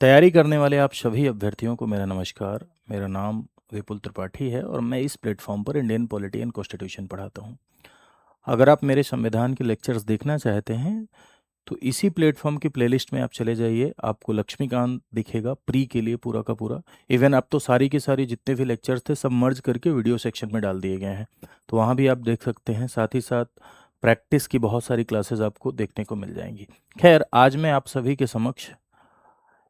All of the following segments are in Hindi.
तैयारी करने वाले आप सभी अभ्यर्थियों को मेरा नमस्कार। मेरा नाम विपुल त्रिपाठी है और मैं इस प्लेटफॉर्म पर इंडियन पॉलिटी एंड कॉन्स्टिट्यूशन पढ़ाता हूँ। अगर आप मेरे संविधान के लेक्चर्स देखना चाहते हैं तो इसी प्लेटफॉर्म की प्लेलिस्ट में आप चले जाइए, आपको लक्ष्मीकांत दिखेगा प्री के लिए पूरा का पूरा। इवन अब तो सारी की सारी जितने भी लेक्चर्स थे सब मर्ज करके वीडियो सेक्शन में डाल दिए गए हैं, तो वहाँ भी आप देख सकते हैं। साथ ही साथ प्रैक्टिस की बहुत सारी क्लासेस आपको देखने को मिल जाएंगी। खैर, आज मैं आप सभी के समक्ष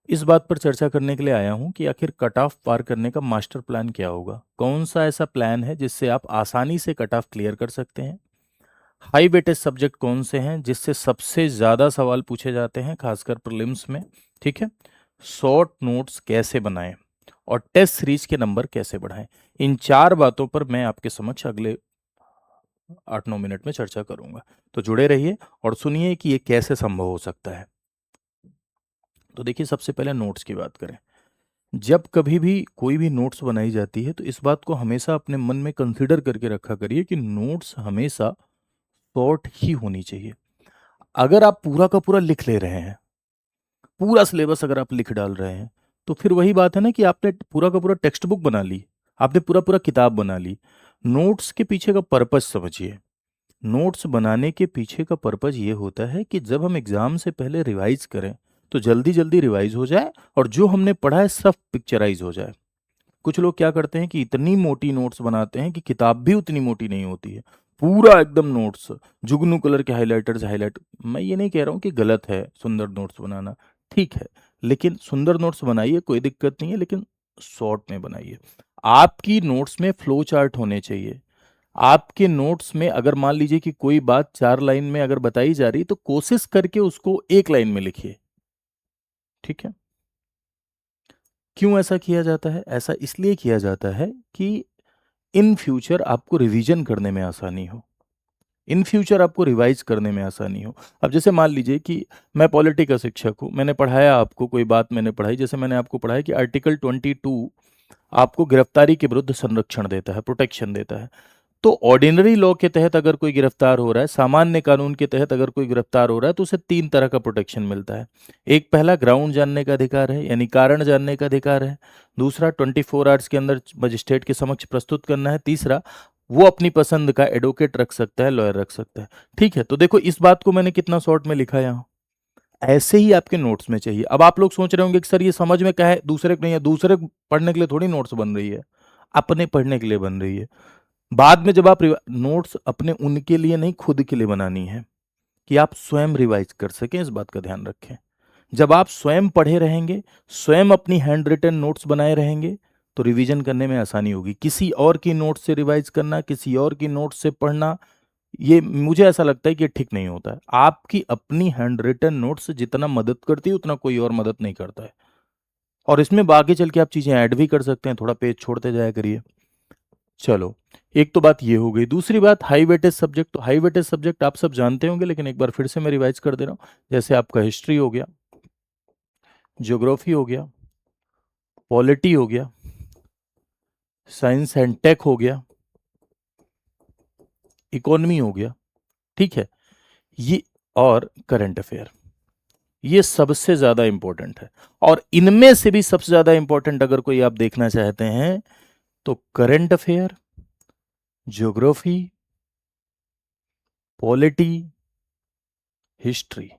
इस बात पर चर्चा करने के लिए आया हूं कि आखिर कट ऑफ पार करने का मास्टर प्लान क्या होगा। कौन सा ऐसा प्लान है जिससे आप आसानी से कट ऑफ क्लियर कर सकते हैं। हाई वेटेज सब्जेक्ट कौन से हैं जिससे सबसे ज़्यादा सवाल पूछे जाते हैं, खासकर प्रीलिम्स में। ठीक है। शॉर्ट नोट्स कैसे बनाएं और टेस्ट सीरीज के नंबर कैसे बढ़ाएं, इन चार बातों पर मैं आपके समक्ष अगले 8-9 मिनट में चर्चा करूंगा। तो जुड़े रहिए और सुनिए कि ये कैसे संभव हो सकता है। तो देखिए, सबसे पहले नोट्स की बात करें। जब कभी भी कोई भी नोट्स बनाई जाती है तो इस बात को हमेशा अपने मन में कंसीडर करके रखा करिए कि नोट्स हमेशा शॉर्ट ही होनी चाहिए। अगर आप पूरा का पूरा लिख ले रहे हैं, पूरा सिलेबस अगर आप लिख डाल रहे हैं, तो फिर वही बात है ना कि आपने पूरा का पूरा टेक्स्ट बुक बना ली, आपने पूरा पूरा किताब बना ली। नोट्स के पीछे का पर्पस समझिए। नोट्स बनाने के पीछे का पर्पस ये होता है कि जब हम एग्जाम से पहले रिवाइज करें तो जल्दी जल्दी रिवाइज हो जाए और जो हमने पढ़ा है सब पिक्चराइज हो जाए। कुछ लोग क्या करते हैं कि इतनी मोटी नोट्स बनाते हैं कि किताब भी उतनी मोटी नहीं होती है, पूरा एकदम नोट्स जुगनू कलर के हाइलाइटर्स हाईलाइट। मैं ये नहीं कह रहा हूँ कि गलत है सुंदर नोट्स बनाना, ठीक है, लेकिन सुंदर नोट्स बनाइए, कोई दिक्कत नहीं है, लेकिन शॉर्ट में बनाइए। आपकी नोट्स में फ्लो चार्ट होने चाहिए। आपके नोट्स में अगर मान लीजिए कि कोई बात 4 लाइन में अगर बताई जा रही तो कोशिश करके उसको 1 लाइन में लिखिए। ठीक है। क्यों ऐसा किया जाता है? ऐसा इसलिए किया जाता है कि इन फ्यूचर आपको रिवीजन करने में आसानी हो, इन फ्यूचर आपको रिवाइज करने में आसानी हो। अब जैसे मान लीजिए कि मैं पॉलिटी का शिक्षक हूँ, मैंने पढ़ाया आपको, कोई बात मैंने पढ़ाई, जैसे मैंने आपको पढ़ाया कि आर्टिकल 22 आपको गिरफ्तारी के विरुद्ध संरक्षण देता है, प्रोटेक्शन देता है। तो ऑर्डिनरी लॉ के तहत अगर कोई गिरफ्तार हो रहा है, सामान्य कानून के तहत अगर कोई गिरफ्तार हो रहा है, तो उसे 3 तरह का प्रोटेक्शन मिलता है। एक, पहला ग्राउंड जानने का अधिकार है, यानी कारण जानने का अधिकार है। दूसरा, 24 आवर्स के अंदर मजिस्ट्रेट के समक्ष प्रस्तुत करना है। तीसरा, वो अपनी पसंद का एडवोकेट रख सकता है, लॉयर रख सकता है। ठीक है, तो देखो इस बात को मैंने कितना शॉर्ट में लिखा है यहाँ। ऐसे ही आपके नोट्स में चाहिए। अब आप लोग सोच रहे होंगे कि सर ये समझ में क्या है, दूसरे को नहीं है, दूसरे को पढ़ने के लिए थोड़ी नोट्स बन रही है, अपने पढ़ने के लिए बन रही है। बाद में जब आप नोट्स अपने उनके लिए नहीं, खुद के लिए बनानी है कि आप स्वयं रिवाइज कर सकें, इस बात का ध्यान रखें। जब आप स्वयं पढ़े रहेंगे, स्वयं अपनी हैंड रिटन नोट्स बनाए रहेंगे, तो रिवीजन करने में आसानी होगी। किसी और की नोट्स से रिवाइज करना, किसी और की नोट्स से पढ़ना, ये मुझे ऐसा लगता है कि ठीक नहीं होता है। आपकी अपनी हैंड रिटन नोट्स जितना मदद करती है उतना कोई और मदद नहीं करता है। और इसमें आगे चल के आप चीजें ऐड भी कर सकते हैं, थोड़ा पेज छोड़ते जाया करिए। चलो, एक तो बात ये हो गई। दूसरी बात, हाई वेटेज सब्जेक्ट। तो हाई वेटेज सब्जेक्ट आप सब जानते होंगे, लेकिन एक बार फिर से मैं रिवाइज कर दे रहा हूँ। जैसे आपका हिस्ट्री हो गया, ज्योग्राफी हो गया, पॉलिटी हो गया, साइंस एंड टेक हो गया, इकोनॉमी हो गया। ठीक है, ये और करंट अफेयर, ये सबसे ज्यादा इंपॉर्टेंट है। और इनमें से भी सबसे ज्यादा इंपॉर्टेंट अगर कोई आप देखना चाहते हैं तो current affair, geography, polity, history,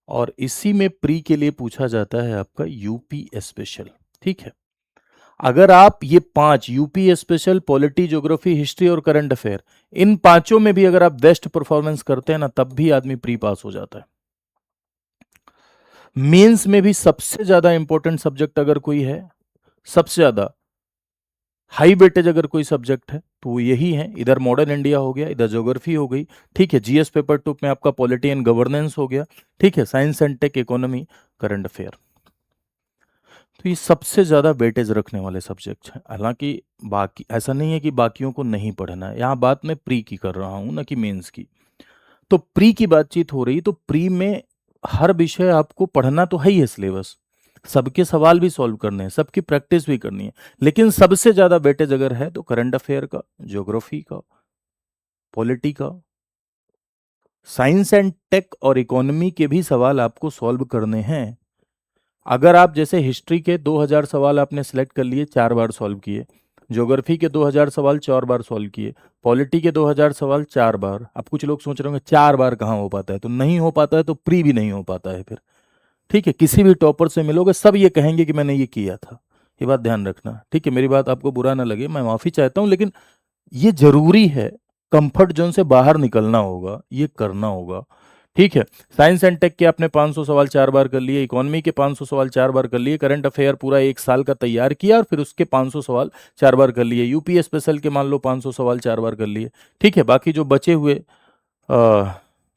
और इसी में प्री के लिए पूछा जाता है आपका यूपी स्पेशल। ठीक है। अगर आप ये 5 UP special, polity, geography, history और करंट अफेयर, इन पांचों में भी अगर आप बेस्ट परफॉर्मेंस करते हैं ना, तब भी आदमी प्री पास हो जाता है। मेंस में भी सबसे ज्यादा इंपॉर्टेंट सब्जेक्ट अगर कोई है, सबसे ज्यादा हाई वेटेज अगर कोई सब्जेक्ट है तो वो यही है। इधर मॉडर्न इंडिया हो गया, इधर ज्योग्राफी हो गई। ठीक है, जीएस पेपर 2 में आपका पॉलिटी एंड गवर्नेंस हो गया। ठीक है, science and tech, economy, current affair. तो ये सबसे ज्यादा वेटेज रखने वाले सब्जेक्ट हैं। हालांकि बाकी ऐसा नहीं है कि बाकियों को नहीं पढ़ना है, यहाँ बात मैं प्री की कर रहा हूं ना कि मेंस की। तो प्री की बातचीत हो रही, तो प्री में हर विषय आपको पढ़ना तो है ही है, सिलेबस सबके सवाल भी सॉल्व करने हैं, सबकी प्रैक्टिस भी करनी है। लेकिन सबसे ज्यादा वेटेज अगर है तो करंट अफेयर का, ज्योग्राफी का, पॉलिटी का, साइंस एंड टेक और इकोनॉमी के भी सवाल आपको सॉल्व करने हैं। अगर आप जैसे हिस्ट्री के 2000 सवाल आपने सेलेक्ट कर लिए, 4 बार सॉल्व किए, ज्योग्राफी के 2000 सवाल 4 बार सॉल्व किए, पॉलिटी के 2000 सवाल 4 बार। अब कुछ लोग सोच रहे होंगे 4 बार कहाँ हो पाता है, तो नहीं हो पाता है तो प्री भी नहीं हो पाता है फिर। ठीक है, किसी भी टॉपर से मिलोगे सब ये कहेंगे कि मैंने ये किया था। ये बात ध्यान रखना, ठीक है। मेरी बात आपको बुरा ना लगे, मैं माफ़ी चाहता हूँ, लेकिन ये ज़रूरी है। कंफर्ट जोन से बाहर निकलना होगा, ये करना होगा, ठीक है। साइंस एंड टेक के आपने 500 सवाल 4 बार कर लिए, इकोनॉमी के 500 सवाल 4 बार कर लिए, करंट अफेयर पूरा 1 साल का तैयार किया और फिर उसके 500 सवाल 4 बार कर लिए, यूपी स्पेशल के मान लो 500 सवाल 4 बार कर लिए, ठीक है। बाकी जो बचे हुए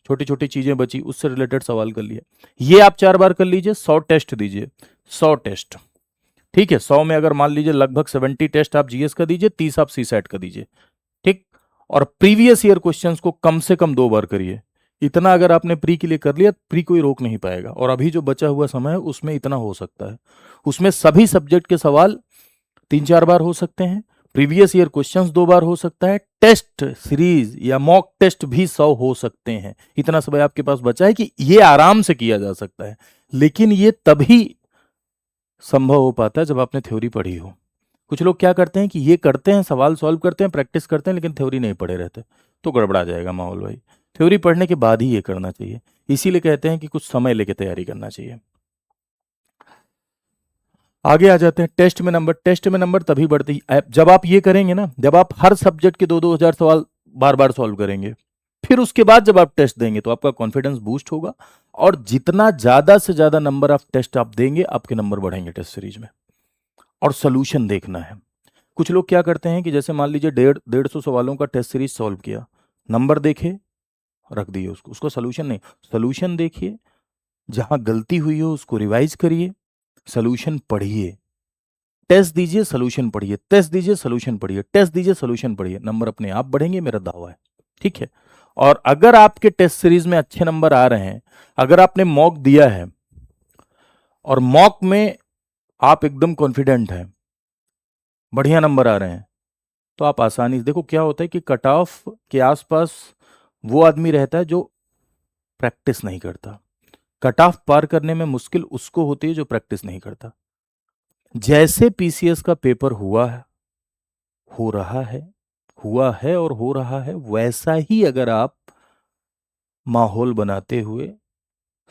छोटी छोटी चीज़ें बची, उससे रिलेटेड सवाल कर लिए। ये आप 4 बार कर लीजिए, 100 टेस्ट दीजिए, 100 टेस्ट, ठीक है। 100 में अगर मान लीजिए लगभग 70 टेस्ट आप जीएस का दीजिए, 30 आप सी सेट का दीजिए, ठीक। और प्रीवियस ईयर क्वेश्चंस को कम से कम 2 बार करिए। इतना अगर आपने प्री के लिए कर लिया, प्री कोई रोक नहीं पाएगा। और अभी जो बचा हुआ समय है उसमें इतना हो सकता है, उसमें सभी सब्जेक्ट के सवाल 3-4 बार हो सकते हैं, प्रीवियस ईयर क्वेश्चंस 2 बार हो सकता है, टेस्ट सीरीज या मॉक टेस्ट भी 100 हो सकते हैं। इतना समय आपके पास बचा है कि ये आराम से किया जा सकता है। लेकिन ये तभी संभव हो पाता है जब आपने थ्योरी पढ़ी हो। कुछ लोग क्या करते हैं कि ये करते हैं, सवाल सॉल्व करते हैं, प्रैक्टिस करते हैं, लेकिन थ्योरी नहीं पढ़े रहते, तो गड़बड़ा जाएगा माहौल भाई। थ्योरी पढ़ने के बाद ही ये करना चाहिए। इसीलिए कहते हैं कि कुछ समय लेके तैयारी करना चाहिए। आगे आ जाते हैं टेस्ट में नंबर। टेस्ट में नंबर तभी बढ़ते ही जब आप ये करेंगे ना, जब आप हर सब्जेक्ट के 2-2 हजार सवाल बार बार सॉल्व करेंगे, फिर उसके बाद जब आप टेस्ट देंगे तो आपका कॉन्फिडेंस बूस्ट होगा। और जितना ज्यादा से ज्यादा नंबर ऑफ टेस्ट आप देंगे, आपके नंबर बढ़ेंगे टेस्ट सीरीज में। और सोल्यूशन देखना है। कुछ लोग क्या करते हैं कि जैसे मान लीजिए 150 सवालों का टेस्ट सीरीज सॉल्व किया, नंबर देखे, रख दिए उसको, उसको सोल्यूशन नहीं। सोल्यूशन देखिए, जहां गलती हुई हो उसको रिवाइज करिए, सोल्यूशन पढ़िए, टेस्ट दीजिए, सोल्यूशन पढ़िए, टेस्ट दीजिए, सोल्यूशन पढ़िए, टेस्ट दीजिए, सोल्यूशन पढ़िए, नंबर अपने आप बढ़ेंगे, मेरा दावा है, ठीक है। और अगर आपके टेस्ट सीरीज में अच्छे नंबर आ रहे हैं, अगर आपने मॉक दिया है और मॉक में आप एकदम कॉन्फिडेंट हैं, बढ़िया नंबर आ रहे हैं, तो आप आसानी से देखो क्या होता है कि कट ऑफ के आसपास वो आदमी रहता है जो प्रैक्टिस नहीं करता। कट ऑफ पार करने में मुश्किल उसको होती है जो प्रैक्टिस नहीं करता। जैसे पीसीएस का पेपर हुआ है, हो रहा है, हुआ है और हो रहा है, वैसा ही अगर आप माहौल बनाते हुए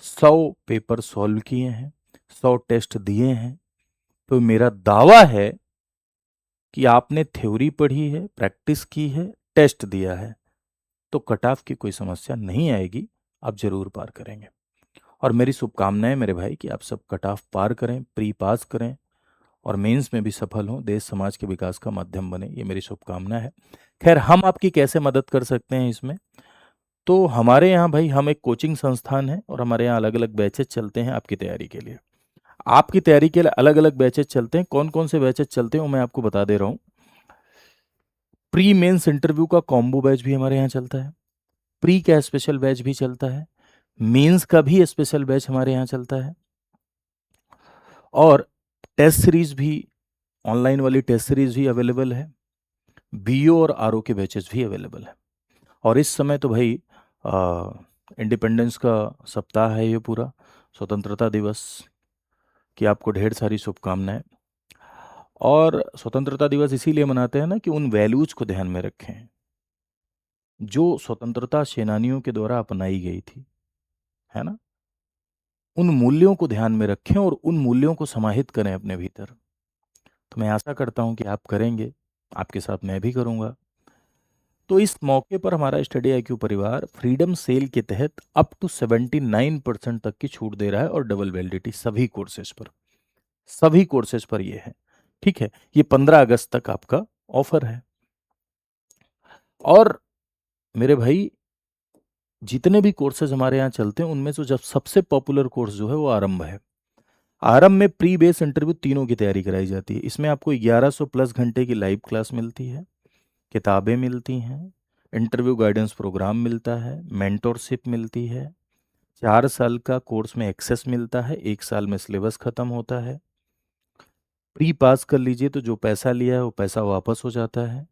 100 पेपर सॉल्व किए हैं, 100 टेस्ट दिए हैं, तो मेरा दावा है कि आपने थ्योरी पढ़ी है, प्रैक्टिस की है, टेस्ट दिया है, तो कट ऑफ की कोई समस्या नहीं आएगी, आप जरूर पार करेंगे। और मेरी शुभकामनाएं मेरे भाई कि आप सब कट ऑफ पार करें, प्री पास करें और मेंस में भी सफल हों, देश समाज के विकास का माध्यम बने, ये मेरी शुभकामना है। खैर, हम आपकी कैसे मदद कर सकते हैं इसमें? तो हमारे यहाँ भाई, हम एक कोचिंग संस्थान है और हमारे यहाँ अलग अलग बैचेज चलते हैं आपकी तैयारी के लिए। आपकी तैयारी के लिए अलग अलग बैचेज चलते हैं। कौन कौन से बैचेज चलते हैं वो मैं आपको बता दे रहा हूँ। प्री मेंस इंटरव्यू का कॉम्बो बैच भी हमारे यहाँ चलता है, प्री का स्पेशल बैच भी चलता है, मेंस का भी स्पेशल बैच हमारे यहाँ चलता है, और टेस्ट सीरीज भी, ऑनलाइन वाली टेस्ट सीरीज भी अवेलेबल है, बीओ और आरओ के बैचेस भी अवेलेबल है। और इस समय तो भाई इंडिपेंडेंस का सप्ताह है ये पूरा, स्वतंत्रता दिवस की आपको ढेर सारी शुभकामनाएं। और स्वतंत्रता दिवस इसीलिए मनाते हैं ना कि उन वैल्यूज को ध्यान में रखें जो स्वतंत्रता सेनानियों के द्वारा अपनाई गई थी, है ना। उन मूल्यों को ध्यान में रखें और उन मूल्यों को समाहित करें अपने भीतर। तो मैं आशा करता हूं कि आप करेंगे, आपके साथ मैं भी करूंगा। तो इस मौके पर हमारा स्टडी आईक्यू परिवार फ्रीडम सेल के तहत अप टू 79% तक की छूट दे रहा है, और डबल वैलिडिटी सभी कोर्सेज पर, सभी कोर्सेज पर ये है, ठीक है। ये 15 अगस्त तक आपका ऑफर है। और मेरे भाई, जितने भी कोर्सेज हमारे यहाँ चलते हैं उनमें से जब सबसे पॉपुलर कोर्स जो है वो आरंभ है। आरंभ में प्री बेस इंटरव्यू तीनों की तैयारी कराई जाती है। इसमें आपको 1100 प्लस घंटे की लाइव क्लास मिलती है, किताबें मिलती हैं, इंटरव्यू गाइडेंस प्रोग्राम मिलता है, मेंटोरशिप मिलती है, 4 साल का कोर्स में एक्सेस मिलता है, 1 साल में सिलेबस खत्म होता है। प्री पास कर लीजिए तो जो पैसा लिया है वो पैसा वापस हो जाता है।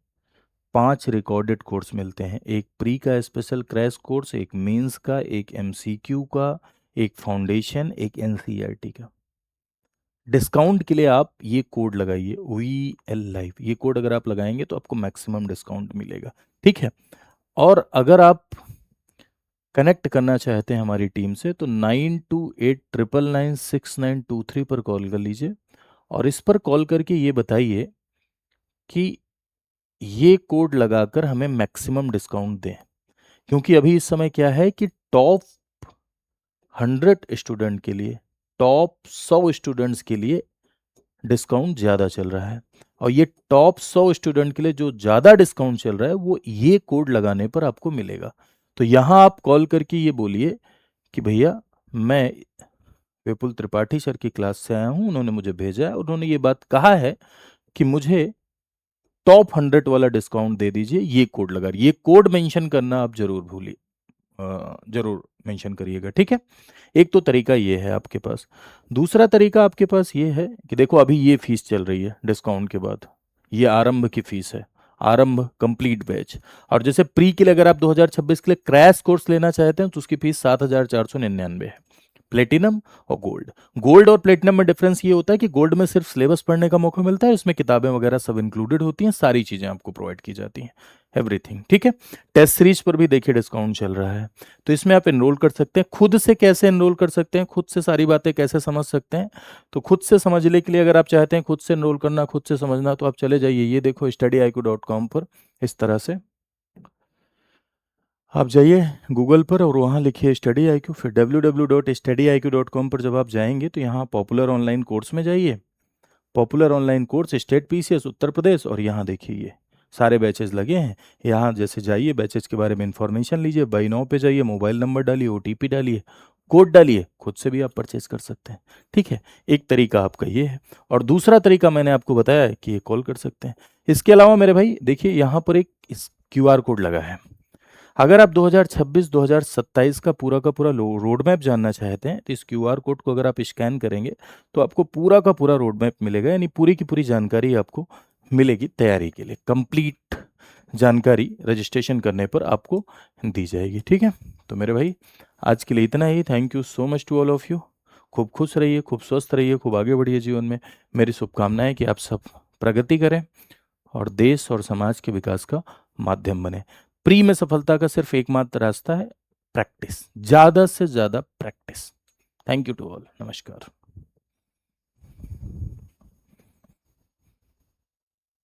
5 रिकॉर्डेड कोर्स मिलते हैं, एक प्री का स्पेशल क्रैश कोर्स, एक मेंस का, एक एमसीक्यू का, एक फाउंडेशन, एक एनसीईआरटी का। डिस्काउंट के लिए आप ये कोड लगाइए, VL लाइव। ये कोड अगर आप लगाएंगे तो आपको मैक्सिमम डिस्काउंट मिलेगा, ठीक है। और अगर आप कनेक्ट करना चाहते हैं हमारी टीम से तो 9289996923 पर कॉल कर लीजिए, और इस पर कॉल करके ये बताइए कि ये कोड लगाकर हमें मैक्सिमम डिस्काउंट दें। क्योंकि अभी इस समय क्या है कि टॉप 100 स्टूडेंट के लिए, टॉप 100 स्टूडेंट्स के लिए डिस्काउंट ज़्यादा चल रहा है, और ये टॉप 100 स्टूडेंट के लिए जो ज़्यादा डिस्काउंट चल रहा है वो ये कोड लगाने पर आपको मिलेगा। तो यहाँ आप कॉल करके ये बोलिए कि भैया मैं विपुल त्रिपाठी सर की क्लास से आया हूँ, उन्होंने मुझे भेजा है, उन्होंने ये बात कहा है कि मुझे टॉप 100 वाला डिस्काउंट दे दीजिए, ये कोड लगा। ये कोड मेंशन करना आप जरूर भूलिए, जरूर मेंशन करिएगा, ठीक है। एक तो तरीका ये है आपके पास। दूसरा तरीका आपके पास ये है कि देखो अभी ये फीस चल रही है डिस्काउंट के बाद, ये आरंभ की फीस है, आरंभ कंप्लीट बैच। और जैसे प्री के लिए अगर आप 2026 के लिए क्रैश कोर्स लेना चाहते हैं तो उसकी फीस 7,499 है। प्लेटिनम और गोल्ड, गोल्ड और प्लेटिनम में डिफरेंस ये होता है कि गोल्ड में सिर्फ सिलेबस पढ़ने का मौका मिलता है, इसमें किताबें वगैरह सब इंक्लूडेड होती हैं, सारी चीज़ें आपको प्रोवाइड की जाती हैं, एवरीथिंग, ठीक है। टेस्ट सीरीज पर भी देखिए डिस्काउंट चल रहा है, तो इसमें आप एनरोल कर सकते हैं। खुद से कैसे एनरोल कर सकते हैं, खुद से सारी बातें कैसे समझ सकते हैं, तो खुद से समझने के लिए अगर आप चाहते हैं खुद से एनरोल करना, खुद से समझना, तो आप चले जाइए, ये देखो studiiq.com पर इस तरह से आप जाइए गूगल पर और वहाँ लिखिए स्टडी आई क्यू, फिर www.studiiq.com पर जब आप जाएंगे तो यहाँ पॉपुलर ऑनलाइन कोर्स में जाइए, popular online course state PCS Uttar Pradesh, और यहाँ देखिए ये सारे बैचेस लगे हैं। यहाँ जैसे जाइए बैचेस के बारे में इंफॉर्मेशन लीजिए, बाई नाउ पे जाइए, मोबाइल नंबर डालिए, OTP डालिए, कोड डालिए, खुद से भी आप परचेज कर सकते हैं, ठीक है। एक तरीका आपका ये है, और दूसरा तरीका मैंने आपको बताया है कि ये कॉल कर सकते हैं। इसके अलावा मेरे भाई देखिए यहाँ पर एक QR कोड लगा है। अगर आप 2026-2027 का पूरा रोड मैप जानना चाहते हैं तो इस QR कोड को अगर आप स्कैन करेंगे तो आपको पूरा का पूरा रोड मैप मिलेगा, यानी पूरी की पूरी जानकारी आपको मिलेगी तैयारी के लिए, कंप्लीट जानकारी रजिस्ट्रेशन करने पर आपको दी जाएगी, ठीक है। तो मेरे भाई आज के लिए इतना ही। Thank you so much to all of you. खूब खुश रहिए, खूब स्वस्थ रहिए, खूब आगे बढ़िए जीवन में। मेरी शुभकामनाएं कि आप सब प्रगति करें और देश और समाज के विकास का माध्यम बने। प्री में सफलता का सिर्फ एकमात्र रास्ता है प्रैक्टिस, ज्यादा से ज्यादा practice. Thank you to all, नमस्कार।